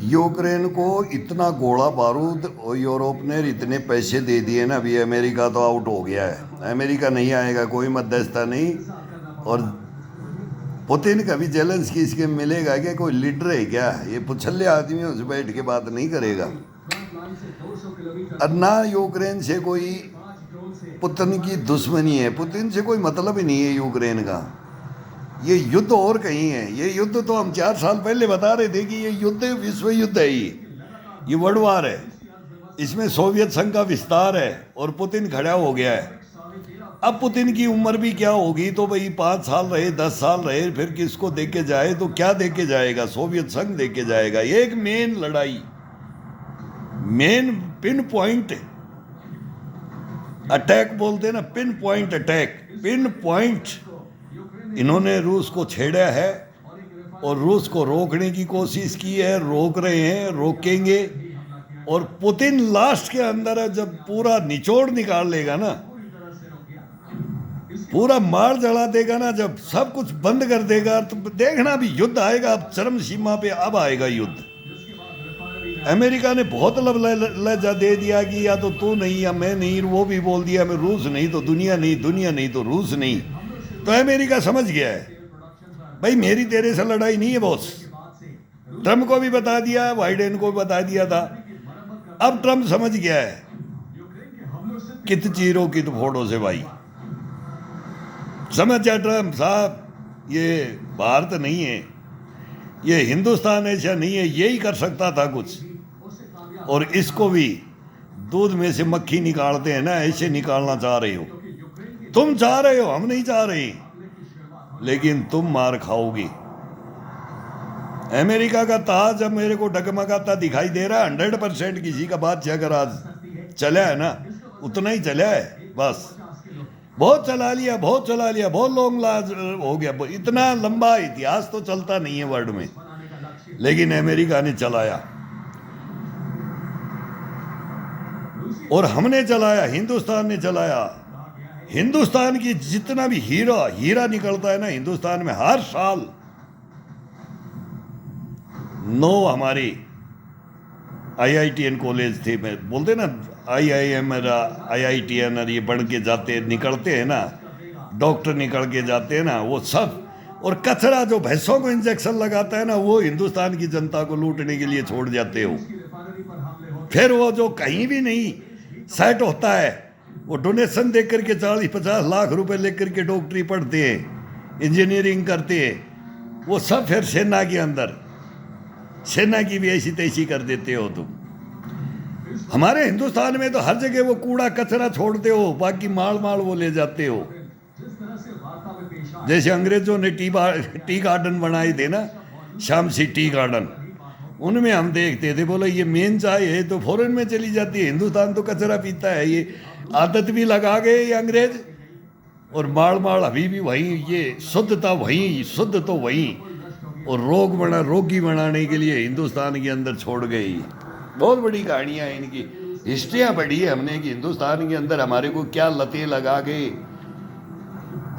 Ukraine को इतना गोला बारूद यूरोप ने इतने पैसे दे दिए ना, अभी अमेरिका तो आउट हो गया है। अमेरिका नहीं आएगा, कोई मध्यस्थता नहीं। और पुतिन कभी जेलेंस्की इसके मिलेगा क्या? कोई लीडर है क्या? ये पुछल्ले आदमियों से बैठ के बात नहीं करेगा। और ना यूक्रेन से कोई पुतिन की दुश्मनी है, पुतिन से कोई मतलब ही नहीं है यूक्रेन का। ये युद्ध और कहीं है। ये युद्ध तो हम 4 साल पहले बता रहे थे कि ये युद्ध विश्व युद्ध है, ये वर्ल्ड वार है। इसमें सोवियत संघ का विस्तार है और पुतिन खड़ा हो गया है। अब पुतिन की उम्र भी क्या होगी, तो भाई 5 साल रहे, 10 साल रहे, फिर किसको दे के जाए? तो क्या दे के जाएगा? सोवियत संघ दे के जाएगा। एक मेन लड़ाई, मेन पिन पॉइंट अटैक बोलते हैं ना, pin point attack, pin point इन्होंने रूस को छेड़ा है और रूस को रोकने की कोशिश की है, रोक रहे हैं, रोकेंगे। और पुतिन लास्ट के अंदर है, जब पूरा निचोड़ निकाल लेगा ना, पूरा मार जला देगा ना, जब सब कुछ बंद कर देगा, तो देखना भी युद्ध आएगा। अब चरम सीमा पे अब आएगा युद्ध। अमेरिका ने बहुत लहजा दे दिया कि या तो तू नहीं या मैं नहीं, वो भी बोल दिया मैं रूस नहीं तो दुनिया नहीं, दुनिया नहीं तो रूस नहीं। तो अमेरिका समझ गया है भाई मेरी तेरे से लड़ाई नहीं है बॉस। ट्रम्प को भी बता दिया, बाइडेन को भी बता दिया था। अब ट्रम्प समझ गया है कित चीरों की तो फोड़ों से भाई। समझ जा ट्रम्प साहब, ये भारत नहीं है, ये हिंदुस्तान ऐसा नहीं है, यही कर सकता था कुछ। और इसको भी दूध में से मक्खी निकालते हैं ना, ऐसे निकालना चाह रहे हो तुम, चाह रहे हो, हम नहीं चाह रहे, लेकिन तुम मार खाओगी। अमेरिका का ताज अब मेरे को डगमगाता दिखाई दे रहा है। 100% किसी का बादशाह का राज चला है ना, उतना ही चला है बस। बहुत चला लिया, बहुत चला लिया, बहुत लॉन्ग लाज हो गया। इतना लंबा इतिहास तो चलता नहीं है वर्ल्ड में, लेकिन अमेरिका ने चलाया और हमने चलाया, हिंदुस्तान ने चलाया। हिंदुस्तान की जितना भी हीरा निकलता है ना हिंदुस्तान में, हर साल 9 हमारे IITN कॉलेज थे, मैं बोलते ना IIM IITN, और ये बढ़ के जाते निकलते हैं ना, डॉक्टर निकल के जाते हैं ना वो सब। और कचरा जो भैंसों को इंजेक्शन लगाता है ना, वो हिंदुस्तान की जनता को लूटने के लिए छोड़ जाते हो। फिर वो जो कहीं भी नहीं सेट होता है, वो डोनेशन दे करके 40-50 लाख रुपए लेकर के डॉक्टरी पढ़ते हैं, इंजीनियरिंग करते हैं, वो सब फिर सेना के अंदर, सेना की भी ऐसी तैसी कर देते हो तुम। हमारे हिंदुस्तान में तो हर जगह वो कूड़ा कचरा छोड़ते हो, बाकी माल वो ले जाते हो। जैसे अंग्रेजों ने टी गार्डन बनाए थे ना, शामसी टी गार्डन, उनमें हम देखते थे, बोले ये मेन चाय है तो फॉरेन में चली जाती है, हिंदुस्तान तो कचरा पीता है। ये आदत भी लगा गए ये अंग्रेज, और माल अभी भी वहीं, ये शुद्धता वहीं, शुद्ध तो वहीं, और रोगी बनाने के लिए हिंदुस्तान के अंदर छोड़ गए। बहुत बड़ी कहानियाँ हैं इनकी, हिस्ट्रियाँ पढ़ी है हमने कि हिंदुस्तान के अंदर हमारे को क्या लतें लगा गए,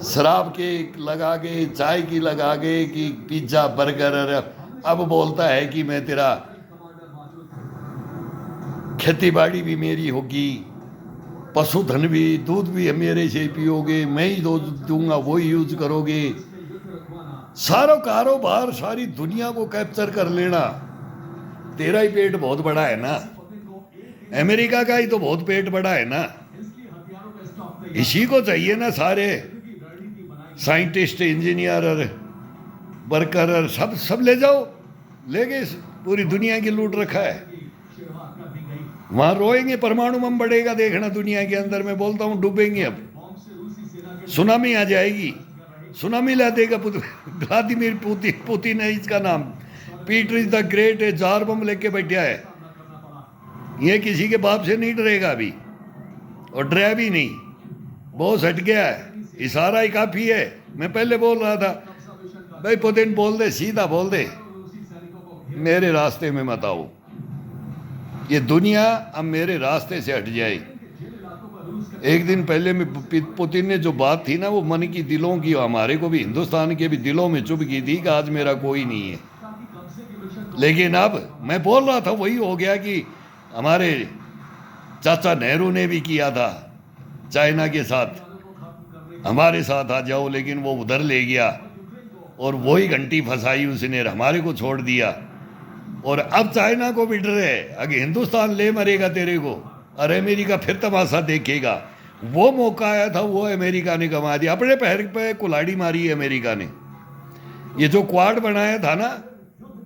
शराब के लगा गए, चाय की लगा गए, कि पिज्ज़ा बर्गर। अब बोलता है कि मैं तेरा खेती बाड़ी भी मेरी होगी, पशुधन भी, दूध भी मेरे से पियोगे, मैं ही दूध दूंगा, वो ही यूज करोगे। सारा कारोबार, सारी दुनिया को कैप्चर कर लेना। तेरा ही पेट बहुत बड़ा है ना, अमेरिका का ही तो बहुत पेट बड़ा है ना। इसी को चाहिए ना, सारे साइंटिस्ट, इंजीनियर और वर्कर और सब ले जाओ, ले गए, पूरी दुनिया की लूट रखा है। वहां रोएंगे, परमाणु बम बढ़ेगा, देखना दुनिया के अंदर। मैं बोलता हूं डूबेंगे, अब सुनामी आ जाएगी, सुनामी ला देगा। व्लादिमीर पुतिन है इसका नाम, पीटर इज द ग्रेट है, 4 बम लेके बैठा है। ये किसी के बाप से नहीं डरेगा अभी, और डरा भी नहीं, बहुत हट गया है, इशारा ही काफी है। मैं पहले बोल रहा था भाई पुतिन बोल दे, सीधा बोल दे, मेरे रास्ते में मत आओ, ये दुनिया अब मेरे रास्ते से हट जाए। एक दिन पहले में पुतिन ने जो बात थी ना वो मन की दिलों की, हमारे को भी हिंदुस्तान के भी दिलों में चुभ गई थी कि आज मेरा कोई नहीं है। लेकिन अब मैं बोल रहा था वही हो गया कि हमारे चाचा नेहरू ने भी किया था चाइना के साथ, हमारे साथ आ जाओ, लेकिन वो उधर ले गया और वही घंटी फंसाई उसने, हमारे को छोड़ दिया। और अब चाइना को भी डर है, अगर हिंदुस्तान ले मरेगा तेरे को और अमेरिका फिर तमाशा देखेगा। वो मौका आया था वो अमेरिका ने गंवा दिया, अपने पैर पे कुल्हाड़ी मारी है अमेरिका ने। ये जो क्वाड बनाया था ना,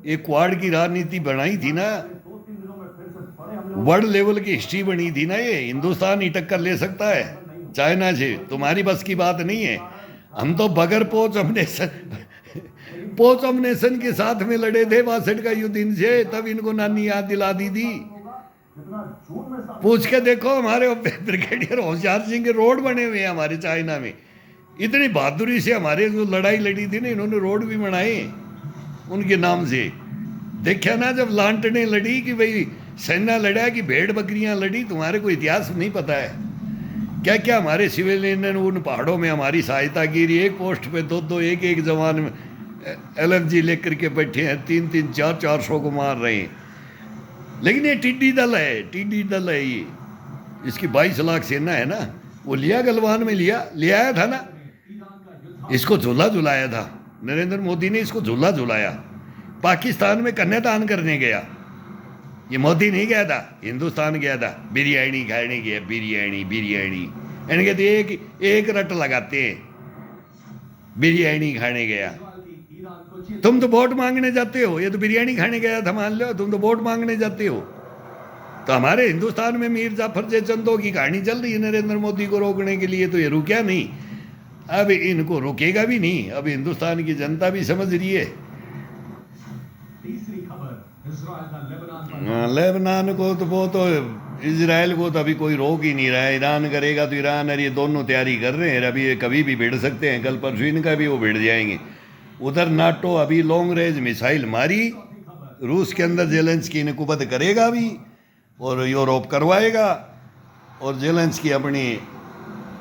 ये क्वाड की राजनीति बनाई थी ना, वर्ल्ड लेवल की हिस्ट्री बनी थी ना, ये हिंदुस्तान ही टक्कर ले सकता है चाइना से, तुम्हारी बस की बात नहीं है। हम तो बगैर पोच नेशन के साथ में लड़े थे 62 का युद्ध इनसे, तब इनको नानी याद दिला दी थी। पूछ के देखो हमारे ब्रिगेडियर होशियार सिंह के रोड बने हुए हैं हमारे चाइना में, इतनी बहादुरी से हमारे जो लड़ाई लड़ी थी ना, इन्होंने रोड भी बनाए उनके नाम से। देखा ना जब लांटने लड़ी कि भाई सेना लड़ा कि भेड़ बकरियां लड़ी, तुम्हारे को इतिहास नहीं पता है क्या क्या हमारे सिविलियन ने उन पहाड़ों में हमारी सहायता की। एक पोस्ट पे दो एक एक जवान में LMG लेकर के बैठे हैं, 3-3, 400 को मार रहे हैं। लेकिन ये टिड्डी दल है ये, इसकी 22 लाख सेना है ना, वो लिया गलवान में ले आया था ना, इसको झूला झुलाया था नरेंद्र मोदी ने, इसको झूला झुलाया। पाकिस्तान में कन्यादान करने गया, ये मोदी नहीं गया था, हिंदुस्तान गया था, बिरयानी खाने गया, बिरयानी इनके तो एक रट लगाते हैं, बिरयानी खाने गया। तुम तो वोट मांगने जाते हो, ये तो बिरयानी खाने गया था मान लो, तुम तो वोट मांगने जाते हो। तो हमारे हिंदुस्तान में मीर जाफर जयचंदों की कहानी चल रही है नरेंद्र मोदी को रोकने के लिए, तो ये रुका नहीं, अब इनको रुकेगा भी नहीं। अब हिंदुस्तान की जनता भी समझ रही है। लेबनान को तो वो तो इजराइल को तो अभी कोई रोक ही नहीं रहा है। ईरान करेगा तो ईरान और ये दोनों तैयारी कर रहे हैं, अभी ये कभी भी भिड़ सकते हैं, कल परसों इनका भी वो भिड़ जाएंगे। उधर नाटो अभी लॉन्ग रेंज मिसाइल मारी रूस के अंदर, जेलेंस्की ने कुबत करेगा भी और यूरोप करवाएगा, और जेलेंस्की अपनी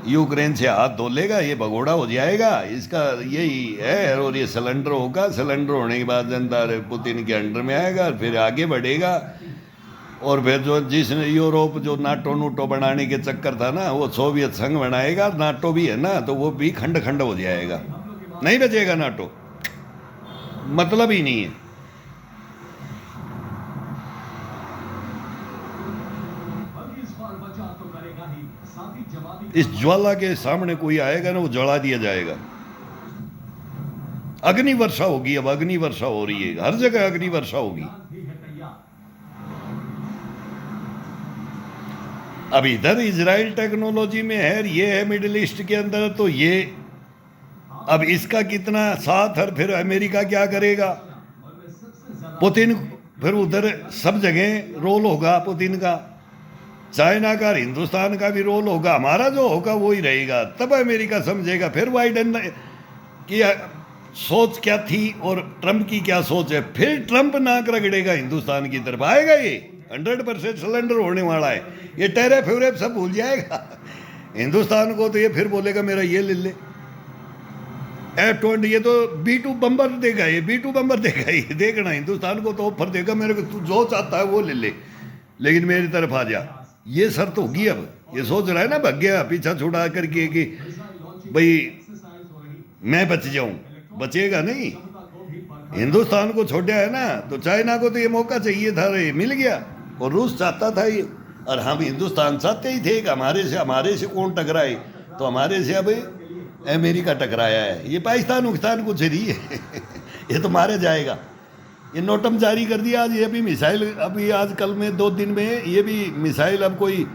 यूक्रेन से हाथ धो लेगा, ये भगोड़ा हो जाएगा, इसका यही है। और ये सिलेंडर होगा, सिलेंडर होने के बाद जनता पुतिन के अंडर में आएगा, फिर आगे बढ़ेगा। और फिर जो जिसने यूरोप जो नाटो बनाने के चक्कर था ना, वो सोवियत संघ बनाएगा, नाटो भी है ना, तो वो भी खंड खंड हो जाएगा, नहीं बचेगा नाटो, मतलब ही नहीं है। इस ज्वाला के सामने कोई आएगा ना, वो जला दिया जाएगा। अग्नि वर्षा होगी, अब अग्नि वर्षा हो रही है, हर जगह अग्नि वर्षा होगी। अब इधर इजराइल टेक्नोलॉजी में है, ये है मिडिल ईस्ट के अंदर, तो ये अब इसका कितना साथ है, फिर अमेरिका क्या करेगा, पुतिन फिर उधर सब जगह रोल होगा पुतिन का, चाइना का, हिंदुस्तान का भी रोल होगा, हमारा जो होगा वो ही रहेगा। तब अमेरिका समझेगा फिर बाइडेन की सोच क्या थी और ट्रंप की क्या सोच है। फिर ट्रंप नाक रगड़ेगा हिंदुस्तान की तरफ, आएगा ये 100% सिलेंडर होने वाला है, ये टैरिफ व्यूरेफ सब भूल जाएगा हिंदुस्तान को। तो ये फिर बोलेगा मेरा ये ले ले F-20, ये तो B-2 बम्बर देगा, ये B-2 बम्बर देगा, ये देखना हिंदुस्तान को तो ऑफर देगा, मेरे को तू जो चाहता है वो ले ले, लेकिन मेरी तरफ आ जा। ये शर्त होगी। अब ये सोच रहा है ना, भाग गया पीछा छुड़ा करके कि भाई मैं बच जाऊं, बचेगा नहीं। हिंदुस्तान को छोड़ा है ना, तो चाइना को तो ये मौका चाहिए था, ये मिल गया। और रूस चाहता था ये, और हम हिंदुस्तान चाहते ही थे कि हमारे से कौन टकराए, तो हमारे से अब अमेरिका टकराया है। ये पाकिस्तान कुछ नहीं है ये तो मारे जाएगा। ये नोटम जारी कर दिया आज, ये भी मिसाइल अभी आज कल में 2 दिन में ये भी मिसाइल अब कोई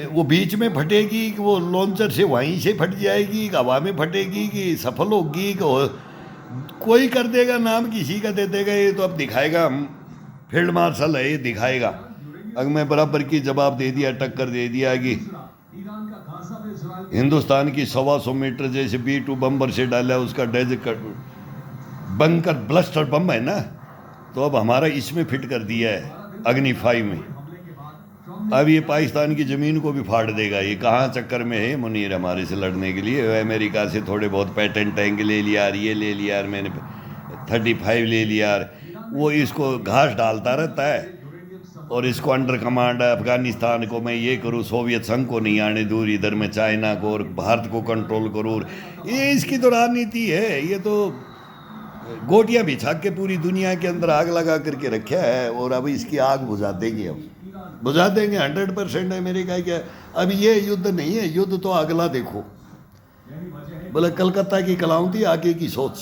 वो बीच में फटेगी कि वो लॉन्चर से वहीं से फट जाएगी, कि हवा में फटेगी, कि सफल होगी, कि कोई कर देगा, नाम किसी का दे देगा। ये तो अब दिखाएगा, हम फील्ड मार्शल है, ये दिखाएगा। अगर मैं बराबर की जवाब दे दिया, टक्कर दे दिया कि हिंदुस्तान की 125 मीटर जैसे B-2 बम्बर से डाला उसका बंकर ब्लस्टर बम है ना, तो अब हमारा इसमें फिट कर दिया है अग्नि 5 में। अब ये पाकिस्तान की ज़मीन को भी फाड़ देगा। ये कहाँ चक्कर में है मुनीर हमारे से लड़ने के लिए? अमेरिका से थोड़े बहुत पेटेंट टैंक ले लिया, ये ले लिया, मैंने 35 ले लिया। वो इसको घास डालता रहता है और इसको अंडर कमांड अफगानिस्तान को मैं ये करूँ, सोवियत संघ को नहीं आने दूर, इधर में चाइना को और भारत को कंट्रोल करूँ। ये इसकी तो राजनीति है। ये तो गोटियाँ बिछा के पूरी दुनिया के अंदर आग लगा करके रखा है और अब इसकी आग बुझा देंगे, हम बुझा देंगे 100% अमेरिका क्या। अब ये युद्ध नहीं है, युद्ध तो अगला देखो। बोले कलकत्ता की कलाउंती, आगे की सोच,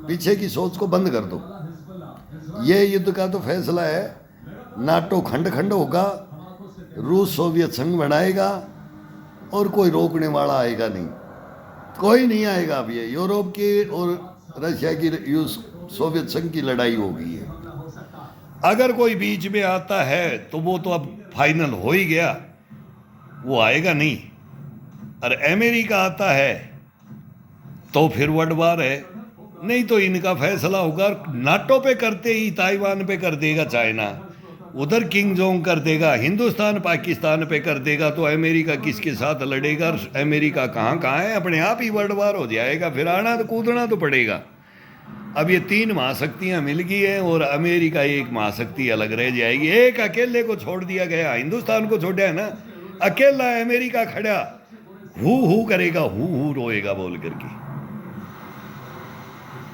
पीछे की सोच को बंद कर दो। ये युद्ध का तो फैसला है। नाटो खंड खंड होगा, रूस सोवियत संघ बनाएगा और कोई रोकने वाला आएगा नहीं, कोई नहीं आएगा। अब ये यूरोप की और रशिया की सोवियत संघ की लड़ाई हो गई है। अगर कोई बीच में आता है तो वो तो अब फाइनल हो ही गया, वो आएगा नहीं। और अमेरिका आता है तो फिर वर्ल्ड वार है, नहीं तो इनका फैसला होगा। नाटो पे करते ही ताइवान पे कर देगा चाइना, उधर किंग जोंग कर देगा, हिंदुस्तान पाकिस्तान पे कर देगा, तो अमेरिका किसके साथ लड़ेगा? अमेरिका कहाँ कहाँ है, अपने आप ही वर्ल्ड वार हो जाएगा। फिर आना तो कूदना तो पड़ेगा। अब ये 3 महाशक्तियाँ मिल गई हैं और अमेरिका एक महाशक्ति अलग रह जाएगी। एक अकेले को छोड़ दिया गया, हिंदुस्तान को छोड़ा है ना, अकेला अमेरिका खड़ा हु करेगा, हु रोएगा बोल करके।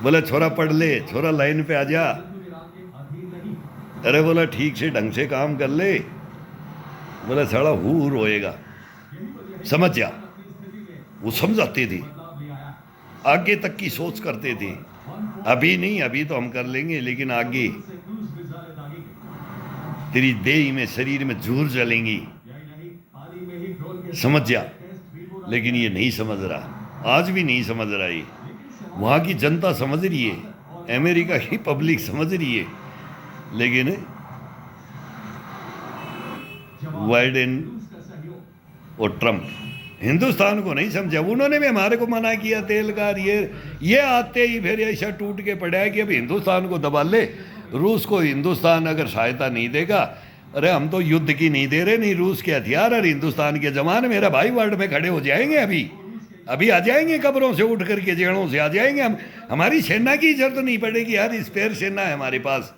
बोले छोरा पढ़ ले, छोरा लाइन पे आ जा। अरे बोला ठीक से ढंग से काम कर ले। बोला साला हु रोएगा, समझ जा। वो समझाते थे, आगे तक की सोच करते थे। अभी नहीं, अभी तो हम कर लेंगे, लेकिन आगे तेरी देह में, शरीर में झूर जलेंगी, समझ जा। लेकिन ये नहीं समझ रहा, आज भी नहीं समझ रहा। ये वहाँ की जनता समझ रही है, अमेरिका की पब्लिक समझ रही है, लेकिन बाइडेन और ट्रंप हिंदुस्तान को नहीं समझा। उन्होंने भी हमारे को मना किया तेल का, ये आते ही फिर ऐसा टूट के पड़ा है कि अब हिंदुस्तान को दबा ले। रूस को हिंदुस्तान अगर सहायता नहीं देगा, अरे हम तो युद्ध की नहीं दे रहे, नहीं रूस के हथियार और हिंदुस्तान के जवान मेरा भाई वर्ल्ड में खड़े हो जाएंगे। अभी आ जाएंगे, कब्रों से उठ करके, जेड़ों से आ जाएंगे। हम, हमारी सेना की जरूरत नहीं पड़ेगी यार, स्पेयर सेना है हमारे पास।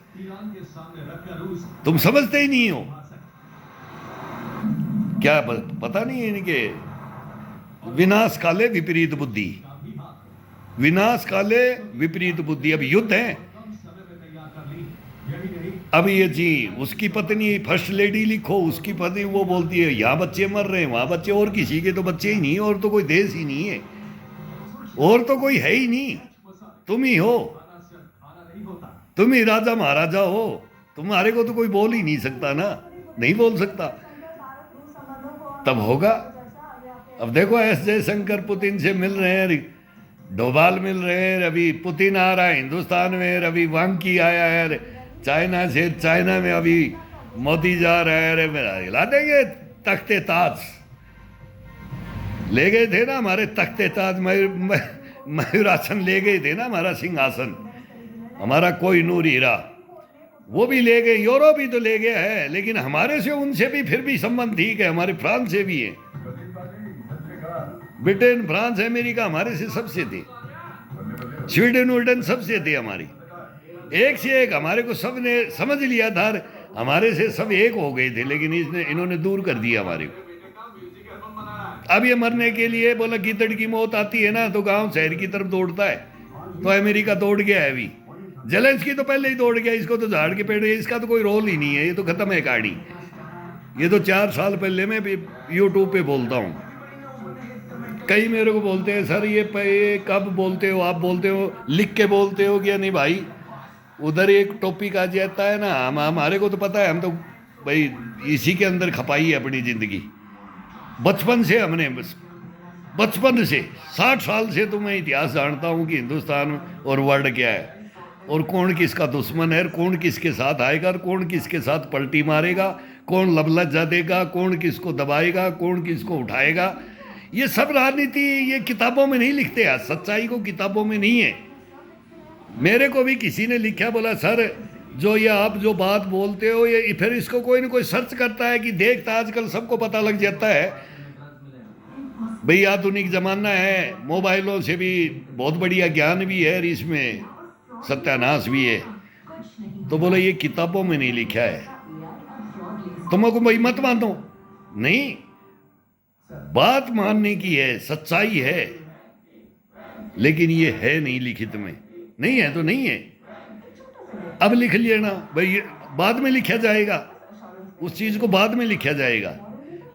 तुम समझते ही नहीं हो क्या? पता नहीं है इनके विनाश काले विपरीत बुद्धि, विनाश काले विपरीत बुद्धि। अब युद्ध है। अब ये जी उसकी पत्नी फर्स्ट लेडी लिखो, उसकी पत्नी वो बोलती है यहाँ बच्चे मर रहे हैं, वहाँ बच्चे, और किसी के तो बच्चे ही नहीं, और तो कोई देश ही नहीं है, और तो कोई है ही नहीं। तुम ही हो, तुम ही राजा महाराजा हो। तुम्हारे को तो कोई बोल ही नहीं सकता ना, नहीं बोल सकता। तब होगा। अब देखो एस जयशंकर पुतिन से मिल रहे हैं, डोभाल मिल रहे हैं, अभी पुतिन आ रहा है हिंदुस्तान में, अभी वांकी आया है चाइना से, चाइना में अभी मोदी जा रहा है। अरे मेरा हिला देंगे तख्ते ताज। ले गए थे ना हमारे तख्ते ताज, मयूरासन ले गए थे ना, हमारा सिंहासन, हमारा कोई नूर हीरा, वो भी ले गए। यूरोप भी तो ले गया है, लेकिन हमारे से उनसे भी फिर भी संबंध ठीक है। हमारे फ्रांस से भी है, ब्रिटेन, फ्रांस, अमेरिका हमारे से सबसे थे, स्वीडन वर्डन सबसे थे हमारी, एक से एक। हमारे को सब ने समझ लिया था, हमारे से सब एक हो गए थे, लेकिन इन्होंने दूर कर दिया हमारे को। अब ये मरने के लिए बोला गिद्दड़ की मौत आती है ना तो गांव शहर की तरफ दौड़ता है, तो अमेरिका दौड़ गया है। अभी जेलेंस्की तो पहले ही दौड़ गया, इसको तो झाड़ के पेड़, इसका तो कोई रोल ही नहीं है, ये तो खत्म है कहानी। ये तो 4 साल पहले मैं यूट्यूब पे बोलता हूँ। कई मेरे को बोलते हैं सर ये कब बोलते हो, आप बोलते हो लिख के बोलते हो क्या? नहीं भाई, उधर एक टॉपिक आ जाता है ना, हमारे को तो पता है, हम तो भाई इसी के अंदर खपाई है अपनी ज़िंदगी। बचपन से हमने, बचपन से 60 साल से तो मैं इतिहास जानता हूँ कि हिंदुस्तान और वर्ल्ड क्या है, और कौन किसका दुश्मन है, कौन किसके साथ आएगा और कौन किसके साथ पलटी मारेगा, कौन लबलज्जा देगा, कौन किसको दबाएगा, कौन किसको उठाएगा। ये सब राजनीति ये किताबों में नहीं लिखते हैं, सच्चाई को किताबों में नहीं है। मेरे को भी किसी ने लिखा, बोला सर जो ये आप जो बात बोलते हो ये फिर इसको कोई ना कोई सर्च करता है कि देखता, आजकल सबको पता लग जाता है भाई आधुनिक जमाना है, मोबाइलों से भी बहुत बढ़िया ज्ञान भी है और इसमें सत्यानाश भी है। तो बोले ये किताबों में नहीं लिखा है, तुमको भाई मत मानो, नहीं, बात मानने की है, सच्चाई है, लेकिन ये है नहीं लिखित में, नहीं है तो नहीं है। अब लिख लेना भाई, बाद में लिखा जाएगा, उस चीज को बाद में लिखा जाएगा।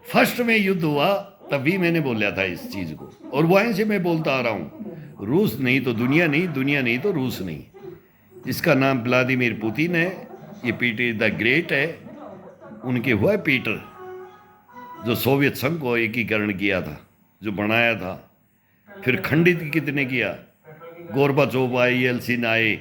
फर्स्ट में युद्ध हुआ तभी मैंने बोला था इस चीज को, और वहीं से मैं बोलता आ रहा हूं, रूस नहीं तो दुनिया नहीं, दुनिया नहीं तो रूस नहीं। इसका नाम व्लादिमीर पुतिन है, ये पीटर द ग्रेट है, उनके हुआ है पीटर, जो सोवियत संघ को एकीकरण किया था, जो बनाया था, फिर खंडित कितने किया, गोरबाचोव आए, येल्सिन आए,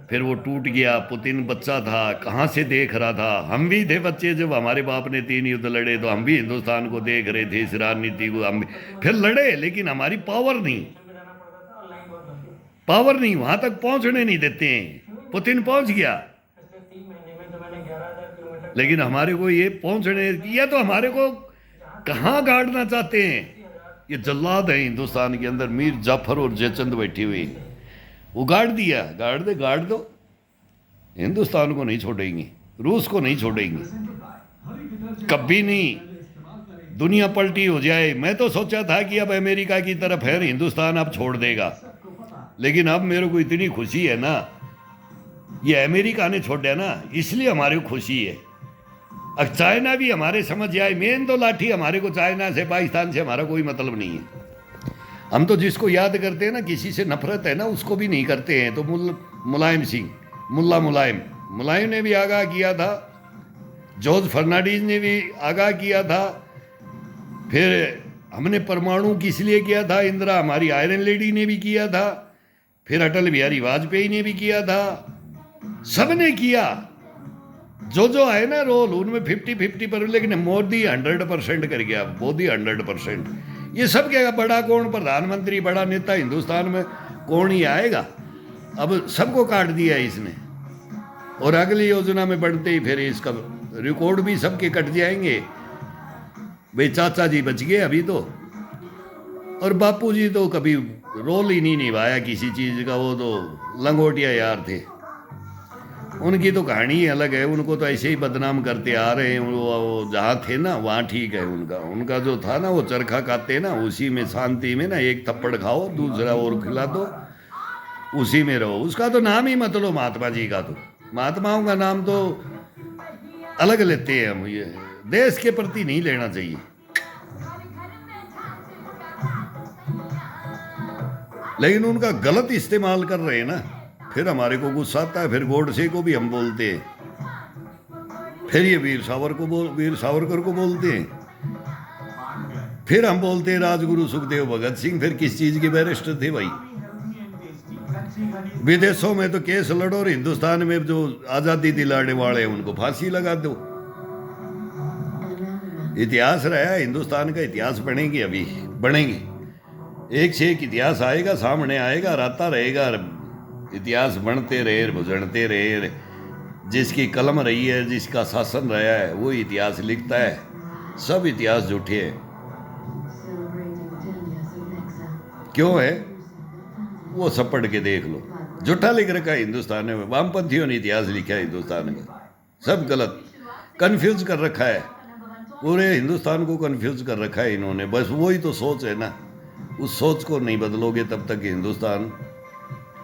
फिर वो टूट गया। पुतिन बच्चा था, कहाँ से देख रहा था, हम भी थे बच्चे जब हमारे बाप ने 3 युद्ध लड़े, तो हम भी हिंदुस्तान को देख रहे थे, इस राजनीति को हम भी फिर लड़े, लेकिन हमारी पावर नहीं वहां तक पहुंचने नहीं देते हैं। पुतिन पहुंच गया, लेकिन हमारे को ये पहुंचने, या तो हमारे को कहाँ गाड़ना चाहते हैं। ये जल्लाद है हिंदुस्तान के अंदर, मीर जाफर और जयचंद बैठी हुई, वो गाड़ दिया, गाड़ दो, हिंदुस्तान को नहीं छोड़ेंगे, रूस को नहीं छोड़ेंगे, कभी नहीं। दुनिया पलटी हो जाए, मैं तो सोचा था कि अब अमेरिका की तरफ है, हिंदुस्तान अब छोड़ देगा, लेकिन अब मेरे को इतनी खुशी है ना, ये अमेरिका ने छोड़ा ना, इसलिए हमारे को खुशी है। अब चाइना भी हमारे समझ आए, मेन तो लाठी हमारे को चाइना से, पाकिस्तान से हमारा कोई मतलब नहीं है। हम तो जिसको याद करते हैं ना, किसी से नफरत है ना, उसको भी नहीं करते हैं। तो मुलायम सिंह, मुलायम ने भी आगाह किया था, जॉर्ज फर्नांडीज ने भी आगाह किया था, फिर हमने परमाणु किस लिए किया था, इंदिरा हमारी आयरन लेडी ने भी किया था, फिर अटल बिहारी वाजपेयी ने भी किया था, सबने किया। जो आए ना रोल, उनमें 50-50 पर, लेकिन मोदी 100% कर गया, मोदी 100%। ये सब क्या, बड़ा कौन प्रधानमंत्री, बड़ा नेता हिंदुस्तान में कौन ही आएगा। अब सबको काट दिया इसने, और अगली योजना में बढ़ते ही फिर इसका रिकॉर्ड भी सबके कट जाएंगे। भाई चाचा जी बच गए अभी तो, और बापू जी तो कभी रोल ही नहीं निभाया किसी चीज का, वो तो लंगोटिया यार थे। उनकी तो कहानी ही अलग है, उनको तो ऐसे ही बदनाम करते आ रहे हैं। वो जहाँ थे ना वहाँ ठीक है, उनका जो था ना, वो चरखा काटते ना, उसी में शांति में ना, एक थप्पड़ खाओ दूसरा और खिला दो, उसी में रहो। उसका तो नाम ही मत लो महात्मा जी का, तो महात्माओं का नाम तो अलग लेते हैं हम, ये देश के प्रति नहीं लेना चाहिए। लेकिन उनका गलत इस्तेमाल कर रहे हैं ना, फिर हमारे को गुस्सा आता है, फिर गोडसे को भी हम बोलते हैं, फिर ये वीर सावरकर को बोलते हैं, फिर हम बोलते हैं राजगुरु सुखदेव भगत सिंह। फिर किस चीज के बैरिस्टर थे भाई? विदेशों में तो केस लड़ो, और हिंदुस्तान में जो आजादी दिलाने वाले हैं उनको फांसी लगा दो। इतिहास रहा है, हिंदुस्तान का इतिहास बनेंगे, अभी बनेंगे, एक से एक इतिहास आएगा, सामने आएगा, आता रहेगा, इतिहास बनते रहे, बुझड़ते रहे। जिसकी कलम रही है, जिसका शासन रहा है, वो इतिहास लिखता है। सब इतिहास झूठे हैं। क्यों है? वो सब पढ़ के देख लो, झूठा लिख रखा है हिंदुस्तान में। वामपंथियों ने इतिहास लिखा है हिंदुस्तान में, सब गलत, कंफ्यूज कर रखा है, पूरे हिंदुस्तान को कंफ्यूज कर रखा है इन्होंने। बस वही तो सोच है ना, उस सोच को नहीं बदलोगे तब तक हिंदुस्तान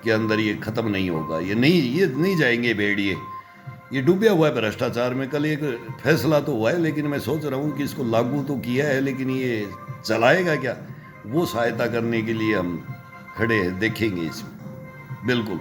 के अंदर ये खत्म नहीं होगा। ये नहीं जाएंगे भेड़िए। ये डूबा हुआ है भ्रष्टाचार में। कल एक फैसला तो हुआ है, लेकिन मैं सोच रहा हूँ कि इसको लागू तो किया है, लेकिन ये चलाएगा क्या, वो सहायता करने के लिए हम खड़े हैं, देखेंगे इसमें बिल्कुल।